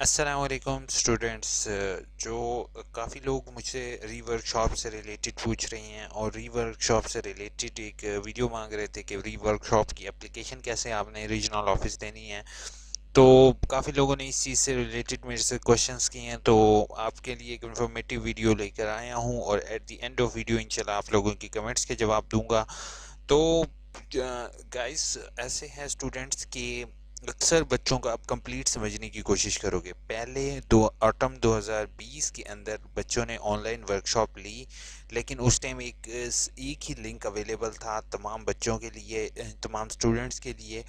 السلام علیکم اسٹوڈینٹس، جو کافی لوگ مجھ سے ری ورک شاپ سے ریلیٹڈ پوچھ رہے ہیں اور ری ورک شاپ سے ریلیٹڈ ایک ویڈیو مانگ رہے تھے کہ ری ورک شاپ کی اپلیکیشن کیسے آپ نے ریجنل آفس دینی ہے. تو کافی لوگوں نے اس چیز سے ریلیٹڈ میرے سے کوشچنس کیے ہیں، تو آپ کے لیے ایک انفارمیٹیو ویڈیو لے کر آیا ہوں اور at the end of video انشاءاللہ آپ لوگوں کی کمنٹس کے جواب دوں گا. تو گائز ایسے ہیں اسٹوڈینٹس کہ اکثر بچوں کو آپ کمپلیٹ سمجھنے کی کوشش کرو گے. پہلے آٹم 2020 کے اندر بچوں نے آن لائن ورک شاپ لی، لیکن اس ٹائم ایک ہی لنک اویلیبل تھا تمام بچوں کے لیے، تمام اسٹوڈنٹس کے لیے.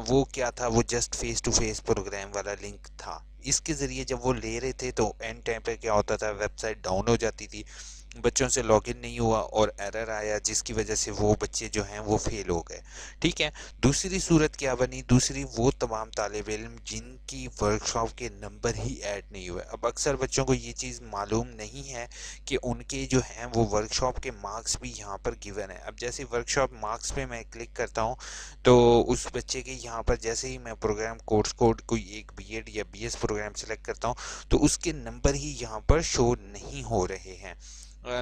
وہ کیا تھا؟ وہ just face to face program والا لنک تھا. اس کے ذریعے جب وہ لے رہے تھے تو اینڈ ٹائم پہ کیا ہوتا تھا، ویب سائٹ ڈاؤن ہو جاتی تھی، بچوں سے لاگ ان نہیں ہوا اور ایرر آیا، جس کی وجہ سے وہ بچے جو ہیں وہ فیل ہو گئے. ٹھیک ہے. دوسری صورت کیا بنی؟ دوسری وہ تمام طالب علم جن کی ورک شاپ کے نمبر ہی ایڈ نہیں ہوئے. اب اکثر بچوں کو یہ چیز معلوم نہیں ہے کہ ان کے جو ہیں وہ ورک شاپ کے مارکس بھی یہاں پر گیون ہے. اب جیسے ورک شاپ مارکس پہ میں کلک کرتا ہوں تو اس بچے کے یہاں پر جیسے ہی میں پروگرام کورس کوڈ کوئی ایک بی ایڈ یا بی ایس پروگرام سلیکٹ کرتا ہوں تو اس کے نمبر ہی یہاں پر شو نہیں ہو رہے ہیں.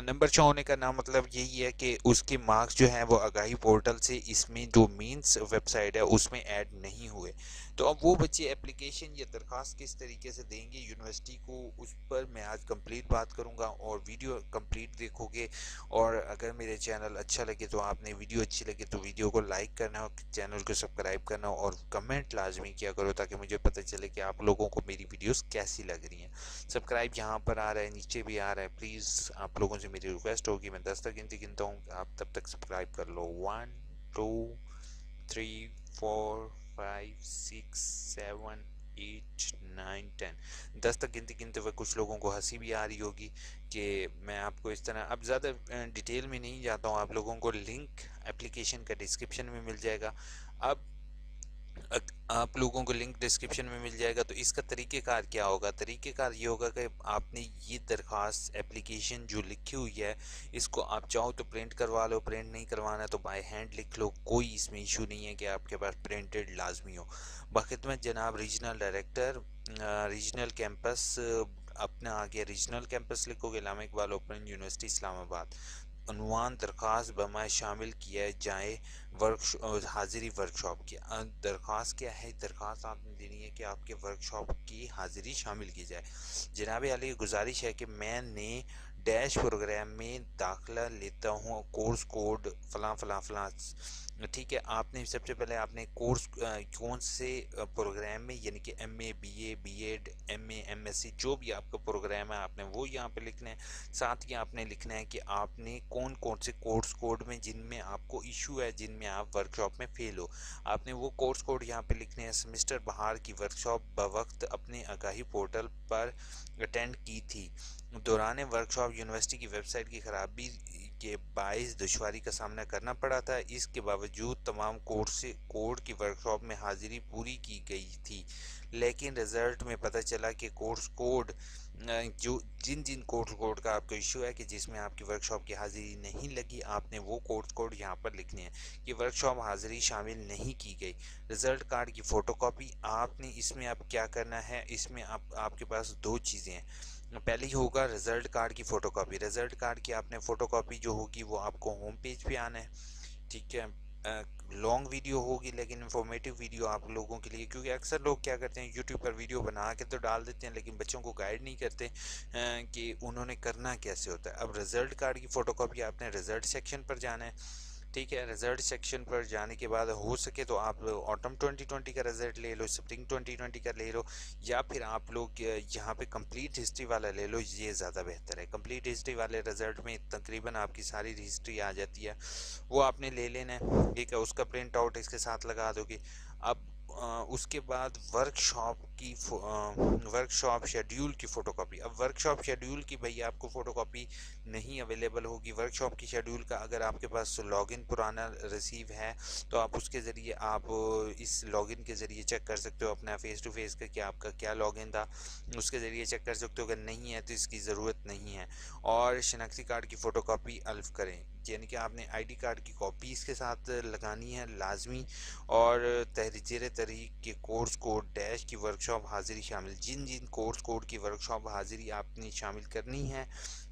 نمبر شو ہونے کا نام مطلب یہی ہے کہ اس کے مارکس جو ہیں وہ آگاہی پورٹل سے اس میں جو مینس ویب سائٹ ہے اس میں ایڈ نہیں ہوئے. تو اب وہ بچے اپلیکیشن یا درخواست کس طریقے سے دیں گے یونیورسٹی کو، اس پر میں آج کمپلیٹ بات کروں گا اور ویڈیو کمپلیٹ دیکھو گے. اور اگر میرے چینل اچھا لگے تو آپ نے ویڈیو اچھی لگے تو ویڈیو کو لائک کرنا اور چینل کو سبسکرائب کرنا اور کمنٹ لازمی کیا کرو تاکہ مجھے پتہ چلے کہ آپ لوگوں کو میری ویڈیوز کیسی لگ رہی ہیں. سبسکرائب یہاں پر آ رہا ہے، نیچے بھی آ رہا ہے. پلیز آپ لوگوں سے میری ریکویسٹ ہوگی، میں 10 تک گنتا ہوں، آپ تب تک سبسکرائب کر لو. 1 2 3 4 5 6 7 8 9 10. 10 تک گنتے ہوئے کچھ لوگوں کو ہنسی بھی آ رہی ہوگی کہ میں آپ کو اس طرح اب زیادہ ڈیٹیل میں نہیں جاتا ہوں. آپ لوگوں کو لنک اپلیکیشن کا ڈسکرپشن میں مل جائے گا. اب آپ لوگوں کو لنک ڈسکرپشن میں مل جائے گا. تو اس کا طریقہ کار کیا ہوگا؟ طریقہ کار یہ ہوگا کہ آپ نے یہ درخواست اپلیکیشن جو لکھی ہوئی ہے اس کو آپ چاہو تو پرنٹ کروا لو، پرنٹ نہیں کروانا تو بائی ہینڈ لکھ لو، کوئی اس میں ایشو نہیں ہے کہ آپ کے پاس پرنٹڈ لازمی ہو. بخدمت جناب ریجنل ڈائریکٹر ریجنل کیمپس، اپنا آگے ریجنل کیمپس لکھو گے، علامہ اقبال اوپن یونیورسٹی اسلام آباد. عنوان درخواست بمائے شامل کیا جائے حاضری ورک شاپ کی. درخواست کیا ہے؟ درخواست آپ نے دینی ہے کہ آپ کے ورک شاپ کی حاضری شامل کی جائے. جناب علی گزارش ہے کہ میں نے ڈیش پروگرام میں داخلہ لیتا ہوں، کورس کوڈ فلاں فلاں فلاں. ٹھیک ہے. آپ نے سب سے پہلے آپ نے کورس کون سے پروگرام میں، یعنی کہ M A, B A, B Ed, M A, M S C, جو بھی آپ کا پروگرام ہے آپ نے وہ یہاں پہ لکھنا ہے. ساتھ ہی آپ نے لکھنا ہے کہ آپ نے کون سے کورس کوڈ میں جن میں آپ کو ایشو ہے، جن میں آپ ورک شاپ میں فیل ہو، آپ نے وہ کورس کوڈ یہاں پہ لکھنے ہیں. سمسٹر بہار کی ورک شاپ بوقت اپنے آگاہی پورٹل پر اٹینڈ کی تھی. دوران ورک شاپ یونیورسٹی کی ویب سائٹ کی خرابی کے باعث دشواری کا سامنا کرنا پڑا تھا. اس کے باوجود تمام کورس کوڈ کی ورک شاپ میں حاضری پوری کی گئی تھی، لیکن رزلٹ میں پتہ چلا کہ کورس کوڈ جو جن کورس کوڈ کا آپ کو ایشو ہے کہ جس میں آپ کی ورک شاپ کی حاضری نہیں لگی، آپ نے وہ کورس کوڈ یہاں پر لکھنے ہیں کہ ورک شاپ حاضری شامل نہیں کی گئی. رزلٹ کارڈ کی فوٹو کاپی آپ نے اس میں اب کیا کرنا ہے، اس میں آپ کے پاس دو چیزیں ہیں. پہلی ہوگا رزلٹ کارڈ کی فوٹو کاپی. رزلٹ کارڈ کی آپ نے فوٹو کاپی جو ہوگی وہ آپ کو ہوم پیج پہ آنا ہے. ٹھیک ہے. لانگ ویڈیو ہوگی لیکن انفارمیٹیو ویڈیو آپ لوگوں کے لیے، کیونکہ اکثر لوگ کیا کرتے ہیں یوٹیوب پر ویڈیو بنا کے تو ڈال دیتے ہیں لیکن بچوں کو گائیڈ نہیں کرتے کہ انہوں نے کرنا کیسے ہوتا ہے. اب رزلٹ کارڈ کی فوٹو کاپی آپ نے رزلٹ سیکشن پر جانا ہے. ٹھیک ہے. رزلٹ سیکشن پر جانے کے بعد ہو سکے تو آپ آٹم 2020 کا رزلٹ لے لو، سپرنگ 2020 کا لے لو، یا پھر آپ لوگ یہاں پہ کمپلیٹ ہسٹری والا لے لو، یہ زیادہ بہتر ہے. کمپلیٹ ہسٹری والے رزلٹ میں تقریباً آپ کی ساری ہسٹری آ جاتی ہے، وہ آپ نے لے لینا ہے. ٹھیک ہے. اس کا پرنٹ آؤٹ اس کے ساتھ لگا دو گے. اب اس کے بعد ورک شاپ شیڈیول کی فوٹو کاپی. اب ورک شاپ شیڈیول کی بھائی آپ کو فوٹو کاپی نہیں اویلیبل ہوگی. ورک شاپ کی شیڈیول کا اگر آپ کے پاس لاگ ان پرانا ریسیو ہے تو آپ اس کے ذریعے آپ اس لاگ ان کے ذریعے چیک کر سکتے ہو اپنا فیس ٹو فیس کا کہ آپ کا کیا لاگ ان تھا، اس کے ذریعے چیک کر سکتے ہو. اگر نہیں ہے تو اس کی ضرورت نہیں ہے. اور شناختی کارڈ کی فوٹو کاپی الف کریں. یعنی کہ آپ نے آئی ڈی کارڈ کی کاپی اس کے ساتھ لگانی ہے لازمی، اور زیر تحریر کے کورس کوڈ ڈیش کی ورکشاپ حاضری شامل، جن جن کورس کوڈ کی ورکشاپ حاضری آپ نے شامل کرنی ہے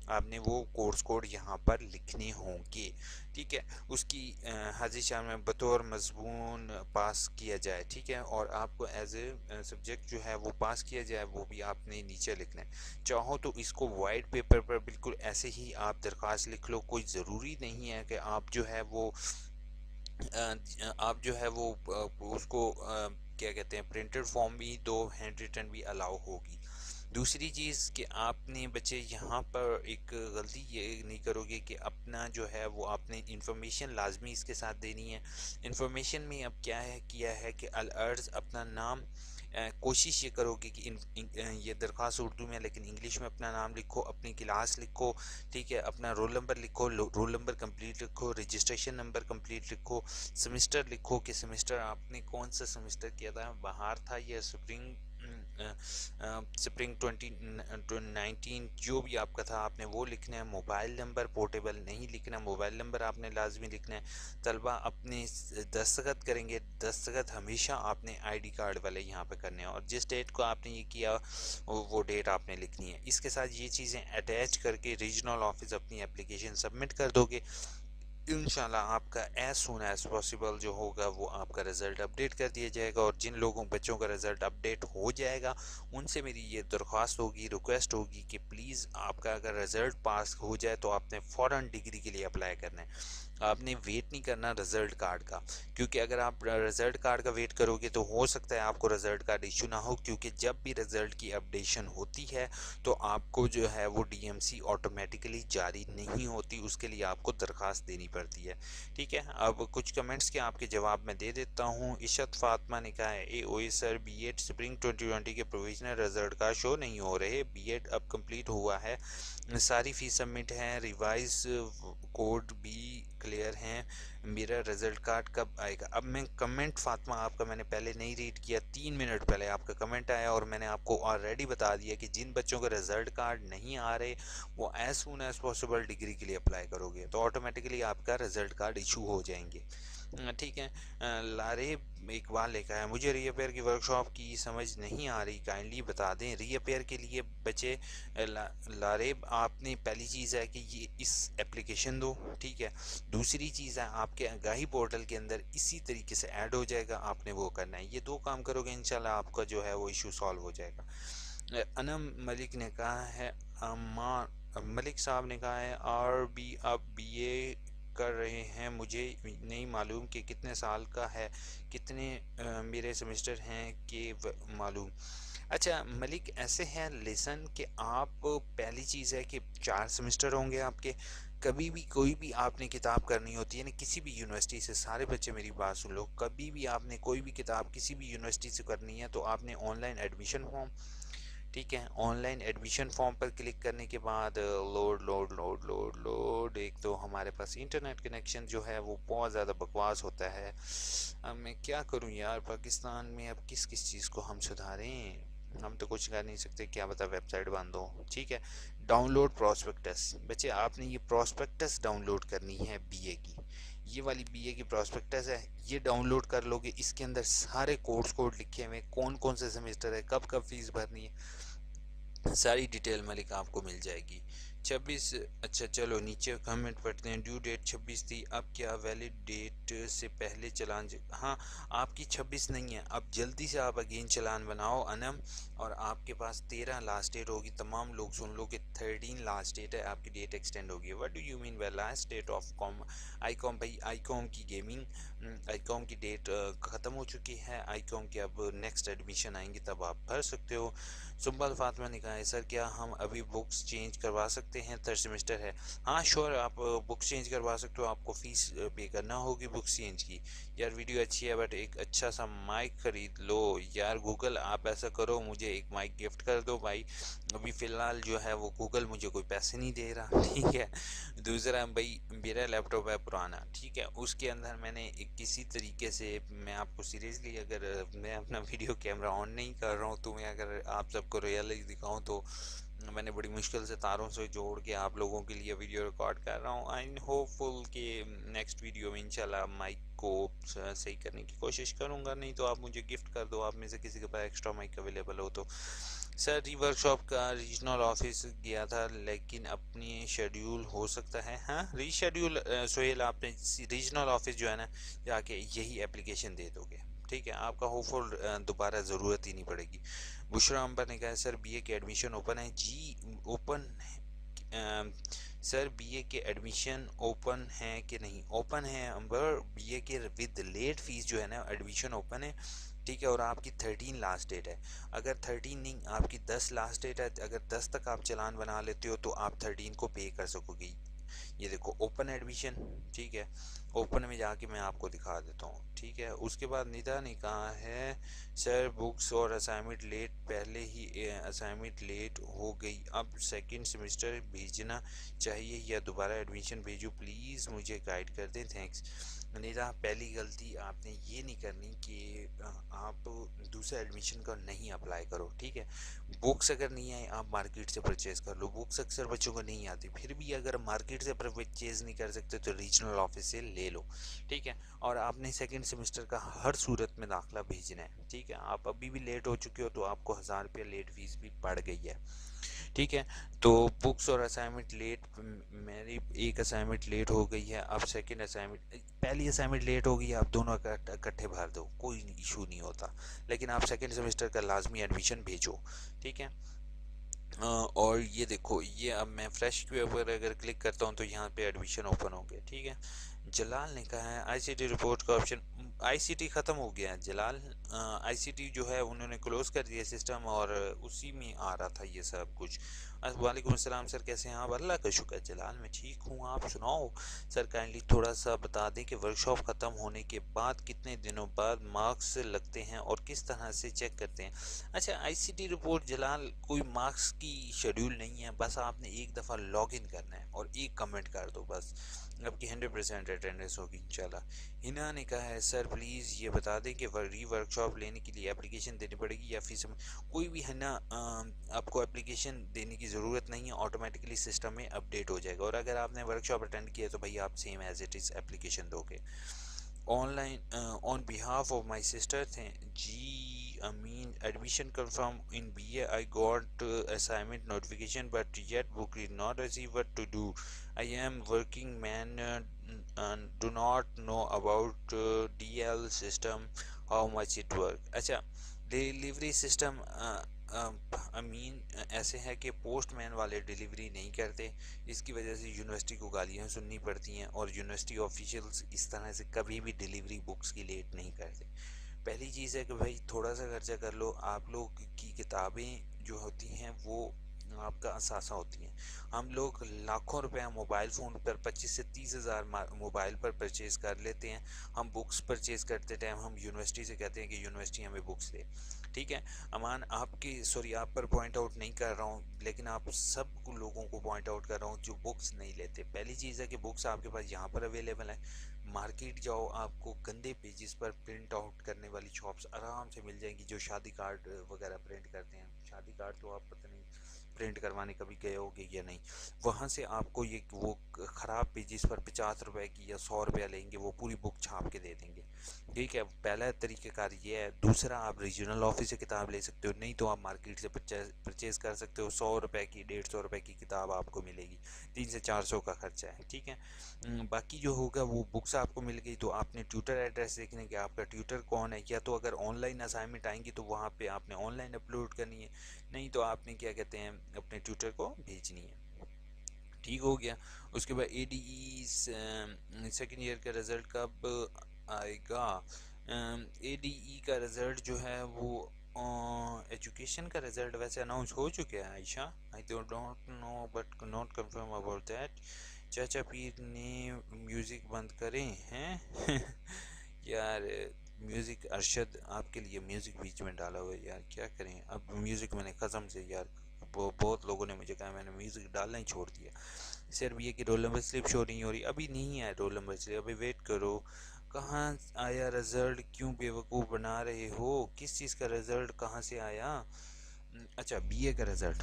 آپ نے وہ کورس کوڈ یہاں پر لکھنے ہوں گے، ٹھیک ہے، اس کی حاضری شامل بطور مضمون پاس کیا جائے، ٹھیک ہے، اور آپ کو ایز اے سبجیکٹ جو ہے وہ پاس کیا جائے، وہ بھی آپ نے نیچے لکھنا ہے۔ چاہو تو اس کو وائٹ پیپر پر بالکل ایسے ہی آپ درخواست لکھ لو، کوئی ضروری نہیں ہے کہ آپ جو ہے وہ آپ جو ہے وہ اس کو کیا کہتے ہیں پرنٹڈ فارم بھی دو، ہینڈ ریٹن بھی الاؤ ہوگی۔ دوسری چیز کہ آپ نے بچے یہاں پر ایک غلطی یہ نہیں کرو گے کہ اپنا جو ہے وہ آپ نے انفارمیشن لازمی اس کے ساتھ دینی ہے۔ انفارمیشن میں اب کیا ہے کیا ہے کہ العرض اپنا نام، کوشش یہ کرو گے کہ یہ درخواست اردو میں لیکن انگلش میں اپنا نام لکھو، اپنی کلاس لکھو، ٹھیک ہے، اپنا رول نمبر لکھو، رول نمبر کمپلیٹ لکھو، رجسٹریشن نمبر کمپلیٹ لکھو، سمسٹر لکھو کہ سمسٹر آپ نے کون سا سمسٹر کیا تھا، بہار تھا یا سپرنگ، سپرنگ 2019 جو بھی آپ کا تھا آپ نے وہ لکھنا ہے۔ موبائل نمبر پورٹیبل نہیں لکھنا، موبائل نمبر آپ نے لازمی لکھنا ہے۔ طلبہ اپنے دستخط کریں گے، دستخط ہمیشہ آپ نے آئی ڈی کارڈ والے یہاں پہ کرنے ہیں، اور جس ڈیٹ کو آپ نے یہ کیا وہ ڈیٹ آپ نے لکھنی ہے۔ اس کے ساتھ یہ چیزیں اٹیچ کر کے ریجنل آفس اپنی اپلیکیشن سبمٹ کر دو گے، انشاءاللہ آپ کا ایز سون ایز پاسبل جو ہوگا وہ آپ کا رزلٹ اپڈیٹ کر دیا جائے گا، اور جن لوگوں بچوں کا رزلٹ اپڈیٹ ہو جائے گا ان سے میری یہ درخواست ہوگی، ریکویسٹ ہوگی کہ پلیز آپ کا اگر رزلٹ پاس ہو جائے تو آپ نے فوراً ڈگری کے لیے اپلائی کرنا ہے، آپ نے ویٹ نہیں کرنا رزلٹ کارڈ کا، کیونکہ اگر آپ رزلٹ کارڈ کا ویٹ کرو گے تو ہو سکتا ہے آپ کو رزلٹ کارڈ ایشو نہ ہو، کیونکہ جب بھی رزلٹ کی اپڈیشن ہوتی ہے تو آپ کو جو ہے وہ ڈی ایم سی آٹومیٹیکلی جاری نہیں ہوتی، اس کے لیے آپ کو درخواست دینی پڑتی ہے، ٹھیک ہے۔ اب کچھ کمنٹس کے آپ کے جواب میں دے دیتا ہوں۔ عشت فاطمہ نے کہا ہے اے او اے سر بی ایڈ سپرنگ 2020 کے پروویژنل رزلٹ کا شو نہیں ہو رہے، بی ایڈ اب کمپلیٹ ہوا ہے، ساری فیس سبمٹ ہیں، ریوائز کوڈ بھی کلیئر ہیں، میرا رزلٹ کارڈ کب آئے گا؟ اب میں کمنٹ فاطمہ آپ کا میں نے پہلے نہیں ریڈ کیا، 3 منٹ پہلے آپ کا کمنٹ آیا اور میں نے آپ کو آلریڈی بتا دیا کہ جن بچوں کا رزلٹ کارڈ نہیں آ رہے وہ as soon as possible degree کے لیے اپلائی کرو گے تو آٹومیٹکلی آپ کا رزلٹ کارڈ ایشو ہو جائیں گے، ٹھیک ہے۔ لارے اقبال لکھا ہے مجھے ری اپیئر کی ورکشاپ کی سمجھ نہیں آ رہی، کائنڈلی بتا دیں۔ ری اپیئر کے لیے بچے لاریب آپ نے پہلی چیز ہے کہ یہ اس اپلیکیشن دو، ٹھیک ہے، دوسری چیز ہے آپ کے آگاہی پورٹل کے اندر اسی طریقے سے ایڈ ہو جائے گا، آپ نے وہ کرنا ہے، یہ دو کام کرو گے انشاءاللہ آپ کا جو ہے وہ ایشو سالو ہو جائے گا۔ انم ملک نے کہا ہے ملک صاحب نے کہا ہے آر بی اب بی اے کر رہے ہیں، مجھے نہیں معلوم کہ کتنے سال کا ہے، کتنے میرے سمسٹر ہیں کہ معلوم۔ اچھا ملک ایسے ہیں لیسن کہ آپ پہلی چیز ہے کہ 4 سمسٹر ہوں گے آپ کے، کبھی بھی کوئی بھی آپ نے کتاب کرنی ہوتی ہے نا کسی بھی یونیورسٹی سے، سارے بچے میری بات سن لو، کبھی بھی آپ نے کوئی بھی کتاب کسی بھی یونیورسٹی سے کرنی ہے تو آپ نے آن لائن ایڈمیشن فارم، ٹھیک ہے، آن لائن ایڈمیشن فارم پر کلک کرنے کے بعد load load load load load, ایک تو ہمارے پاس انٹرنیٹ کنیکشن جو ہے وہ بہت زیادہ بکواس ہوتا ہے، اب میں کیا کروں یار، پاکستان میں اب کس کس چیز کو ہم سدھاریں، ہم تو کچھ کر نہیں سکتے، کیا بتا ویب سائٹ بند ہو، ٹھیک ہے۔ ڈاؤن لوڈ پراسپیکٹس، بچے آپ نے یہ پراسپیکٹس ڈاؤن لوڈ کرنی ہے بی اے کی، یہ والی بی اے کی پراسپیکٹس ہے، یہ ڈاؤن لوڈ کر لو گے، اس کے اندر سارے کورس کوڈ لکھے ہوئے، کون کون سے سمسٹر ہے، کب کب فیس بھرنی ہے، ساری ڈیٹیل ملک آپ کو مل جائے گی۔ 26 اچھا چلو نیچے کمنٹ پڑھتے ہیں، ڈیو ڈیٹ 26 تھی، اب کیا ویلڈ ڈیٹ سے پہلے چلان ہاں آپ کی 26 نہیں ہے، اب جلدی سے آپ اگین چلان بناؤ انم، اور آپ کے پاس 13 لاسٹ ڈیٹ ہوگی، تمام لوگ سن لو کہ 13 لاسٹ ڈیٹ ہے، آپ کی ڈیٹ ایکسٹینڈ ہوگی۔ What do you mean by last date of I com? بھائی آئی کام کی گیمنگ آئی کام کی ڈیٹ ختم ہو چکی ہے، آئی کام کے اب نیکسٹ ایڈمیشن آئیں گی تب آپ بھر سکتے ہو۔ سنبل فاطمہ نے کہا ہے سر کیا ہم ابھی بکس چینج کروا سکتے ہیں، 3rd سیمسٹر ہے؟ ہاں شور آپ بکس چینج کروا سکتے ہو، آپ کو فیس پے کرنا ہوگی بکس چینج کی۔ یار ویڈیو اچھی ہے بٹ ایک اچھا سا مائک خرید لو یار، گوگل آپ ایسا کرو مجھے ایک مائک گفٹ کر دو بھائی، ابھی فی الحال جو ہے وہ گوگل مجھے کوئی پیسے نہیں دے رہا، ٹھیک ہے۔ دوسرا بھائی میرا لیپ ٹاپ ہے پرانا، ٹھیک ہے، اس کے اندر میں نے کسی طریقے سے، میں آپ کو سیریسلی اگر میں اپنا ویڈیو کیمرہ آن نہیں کر رہا ہوں تو میں اگر آپ سب کو ریئلائز دکھاؤں تو میں نے بڑی مشکل سے تاروں سے جوڑ کے آپ لوگوں کے لیے ویڈیو ریکارڈ کر رہا ہوں. آئی ہوپ فل کہ نیکسٹ ویڈیو میں انشاءاللہ مائک کو صحیح کرنے کی کوشش کروں گا, نہیں تو آپ مجھے گفٹ کر دو, آپ میں سے کسی کے پاس ایکسٹرا مائک اویلیبل ہو تو. سر ری ورک شاپ کا ریجنل آفس گیا تھا لیکن اپنی شیڈیول ہو سکتا ہے, ہاں ری شیڈیول سہیل آپ نے ریجنل آفس جو ہے نا جا کے یہی اپلیکیشن دے دو گے, ٹھیک ہے, آپ کا ہوپ فل دوبارہ ضرورت ہی نہیں پڑے گی. بشرا امبر نے کہا سر بی اے کے ایڈمیشن اوپن ہے, جی اوپن سر بی اے کے ایڈمیشن اوپن ہیں کہ نہیں, اوپن ہے امبر, بی اے کے ود لیٹ فیس جو ہے نا ایڈمیشن اوپن ہے, ٹھیک ہے, اور آپ کی 13 لاسٹ ڈیٹ ہے. اگر 13 نہیں آپ کی 10 لاسٹ ڈیٹ ہے, اگر 10 تک آپ چلان بنا لیتے ہو تو آپ 13 کو پے کر سکو گی. یہ دیکھو اوپن ایڈمیشن, ٹھیک ہے, اوپن میں جا کے میں آپ کو دکھا دیتا ہوں, ٹھیک ہے. اس کے بعد ندا نے کہا ہے سر بکس اور اسائنمنٹ لیٹ, پہلے ہی اسائنمنٹ لیٹ ہو گئی, اب سیکنڈ سیمسٹر بھیجنا چاہیے یا دوبارہ ایڈمیشن بھیجو, پلیز مجھے گائیڈ کر دیں, تھینکس. ندا پہلی غلطی آپ نے یہ نہیں کرنی کہ آپ دوسرا ایڈمیشن کا نہیں اپلائی کرو, ٹھیک ہے. بکس اگر نہیں آئے آپ مارکیٹ سے پرچیز کر لو, بکس اکثر بچوں کو نہیں آتی, پھر بھی اگر مارکیٹ سے پرچیز نہیں کر سکتے تو ریجنل آفس سے لے لو, ٹھیک ہے. اور آپ نے سیکنڈ سیمسٹر کا ہر صورت میں داخلہ بھیجنا ہے, ٹھیک ہے. آپ ابھی بھی لیٹ ہو چکے ہو تو آپ کو 1000 روپیہ لیٹ فیس بھی پڑ گئی ہے, ٹھیک ہے. تو بکس اور اسائنمنٹ لیٹ, میری ایک اسائنمنٹ لیٹ ہو گئی ہے, اب سیکنڈ اسائنمنٹ, پہلی اسائنمنٹ لیٹ ہو گئی ہے, آپ دونوں اکٹھے بھر دو, کوئی ایشو نہیں ہوتا, لیکن آپ سیکنڈ سیمسٹر کا لازمی ایڈمیشن بھیجو, ٹھیک ہے. اور یہ دیکھو, یہ اب میں فریش کے اوپر اگر کلک کرتا ہوں تو یہاں پہ ایڈمیشن اوپن ہو گیا, ٹھیک ہے. جلال نے کہا ہے آئی سی ٹی رپورٹ کا آپشن, آئی سی ٹی ختم ہو گیا ہے جلال, آئی سی ٹی جو ہے انہوں نے کلوز کر دیا سسٹم, اور اسی میں آ رہا تھا یہ سب کچھ. وعلیکم السلام سر, کیسے ہیں آپ؟ اللہ کا شکر جلال, میں ٹھیک ہوں, آپ سناؤ. سر کائنڈلی تھوڑا سا بتا دیں کہ ورک شاپ ختم ہونے کے بعد کتنے دنوں بعد مارکس لگتے ہیں اور کس طرح سے چیک کرتے ہیں. اچھا, آئی سی ٹی رپورٹ جلال کوئی مارکس کی شیڈیول نہیں ہے, بس آپ نے ایک دفعہ لاگ ان کرنا ہے اور ایک کمنٹ کر دو, بس آپ کی 100% اٹینڈنس ہوگی انشاءاللہ. ہنا نے کہا ہے سر پلیز یہ بتا دیں کہ ری ورک شاپ لینے کے لیے اپلیکیشن دینی پڑے گی یا فیس میں, کوئی بھی ہے نا آپ کو اپلیکیشن دینے کی ضرورت نہیں ہے, آٹومیٹکلی سسٹم میں اپڈیٹ ہو جائے گا, اور اگر آپ نے ورک شاپ اٹینڈ کیا تو بھائی آپ same as it is application دو گے. Online on behalf of my sister تھے, جی Amin, admission confirm in B A, I got assignment notification but yet book is not receive, what to do, I am working man, do not know about D L system, how much it work. اچھا, delivery system Amin ایسے ہے کہ post مین والے delivery نہیں کرتے, اس کی وجہ سے یونیورسٹی کو گالیاں سننی پڑتی ہیں, اور یونیورسٹی آفیشیلز اس طرح سے کبھی بھی ڈیلیوری بکس کی لیٹ نہیں کرتے. پہلی چیز ہے کہ بھائی تھوڑا سا خرچہ کر لو, آپ لوگ کی کتابیں جو ہوتی ہیں وہ آپ کا اثاثہ ہوتی ہیں. ہم لوگ لاکھوں روپے موبائل فون پر 25 سے 30 ہزار موبائل پر پرچیز کر لیتے ہیں, ہم بکس پرچیز کرتے ٹائم ہم یونیورسٹی سے کہتے ہیں کہ یونیورسٹی ہمیں بکس دے, ٹھیک ہے. امان آپ کی سوری آپ پر پوائنٹ آؤٹ نہیں کر رہا ہوں, لیکن آپ سب لوگوں کو پوائنٹ آؤٹ کر رہا ہوں جو بکس نہیں لیتے. پہلی چیز ہے کہ بکس آپ کے پاس یہاں پر اویلیبل ہے, مارکیٹ جاؤ آپ کو گندے پیجز پر پرنٹ آؤٹ کرنے والی شاپس آرام سے مل جائیں گی جو شادی کارڈ وغیرہ پرنٹ کرتے ہیں. شادی کارڈ تو آپ پتہ نہیں پرنٹ کروانے کبھی گئے ہوگے یا نہیں, وہاں سے آپ کو یہ وہ خراب پیجز پر 50 روپے کی یا 100 روپیہ لیں گے, وہ پوری بک چھاپ کے دے دیں گے, ٹھیک ہے. پہلا طریقہ کار یہ ہے. دوسرا, آپ ریجنل آفس سے کتاب لے سکتے ہو, نہیں تو آپ مارکیٹ سے پرچیز کر سکتے ہو, 100 روپے کی 150 روپے کی کتاب آپ کو ملے گی, 300 سے 400 کا خرچہ ہے, ٹھیک ہے. باقی جو ہوگا وہ بکس آپ کو مل گئی تو آپ نے ٹیوٹر ایڈریس دیکھنے کہ آپ کا ٹیوٹر کون ہے, یا تو اگر آن لائن اسائنمنٹ آئیں گی تو وہاں پہ آپ نے آن لائن اپلوڈ کرنی ہے, نہیں تو آپ نے کیا کہتے ہیں اپنے ٹیوٹر کو بھیجنی ہے, ٹھیک ہو گیا. اس کے بعد اے ڈی ای سیکنڈ ایئر کا رزلٹ کب آئے گا؟ اے ڈی ای کا رزلٹ جو ہے وہ ایجوکیشن کا رزلٹ ویسے اناؤنس ہو چکا ہے Ayesha, I don't know but not confirm about that. چاچا پیر نے میوزک بند کریں ہیں یار, میوزک ارشد آپ کے لیے میوزک بیچ میں ڈالا ہوا ہے یار, کیا کریں اب میوزک میں نے قسم سے یار, بہت لوگوں نے مجھے کہا میں نے میوزک ڈالنا ہی چھوڑ دیا. صرف یہ کہ رول نمبر سلپ شو نہیں ہو رہی, ابھی نہیں ہے رول نمبر سلپ, ابھی ویٹ کرو. کہاں آیا رزلٹ, کیوں بیوقوف بنا رہے ہو, کس چیز کا رزلٹ کہاں سے آیا؟ اچھا بی اے کا رزلٹ,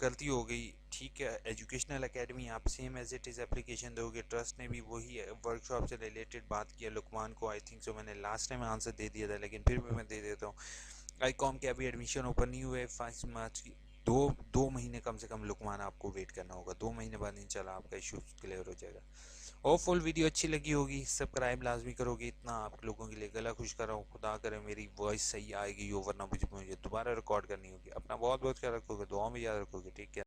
غلطی ہو گئی، ٹھیک ہے، ایجوکیشنل اکیڈمی آپ same as it is application دو گے. ٹرسٹ نے بھی وہی ورک شاپ سے ریلیٹڈ بات کیا لقمان کو. آئی تھنک سو میں نے لاسٹ ٹائم آنسر دے دیا تھا، لیکن پھر بھی میں دے دیتا ہوں. آئی کام کے ابھی ایڈمیشن اوپن نہیں ہوئے 5 مارچ کی. دو مہینے کم سے کم لقمان آپ کو ویٹ کرنا ہوگا. 2 مہینے بعد انشاءاللہ آپ کا ایشو کلیئر ہو جائے گا. ہوپ فل ویڈیو اچھی لگی ہوگی، سبسکرائب لازمی کرو گے. اتنا آپ لوگوں کے لیے گلا خوش کر رہا ہوں. خدا کرے میری وائس صحیح آئے گی، ورنہ مجھے دوبارہ ریکارڈ کرنی ہوگی. اپنا بہت بہت خیال رکھو گے، دعاؤں میں یاد رکھو گے. ٹھیک ہے.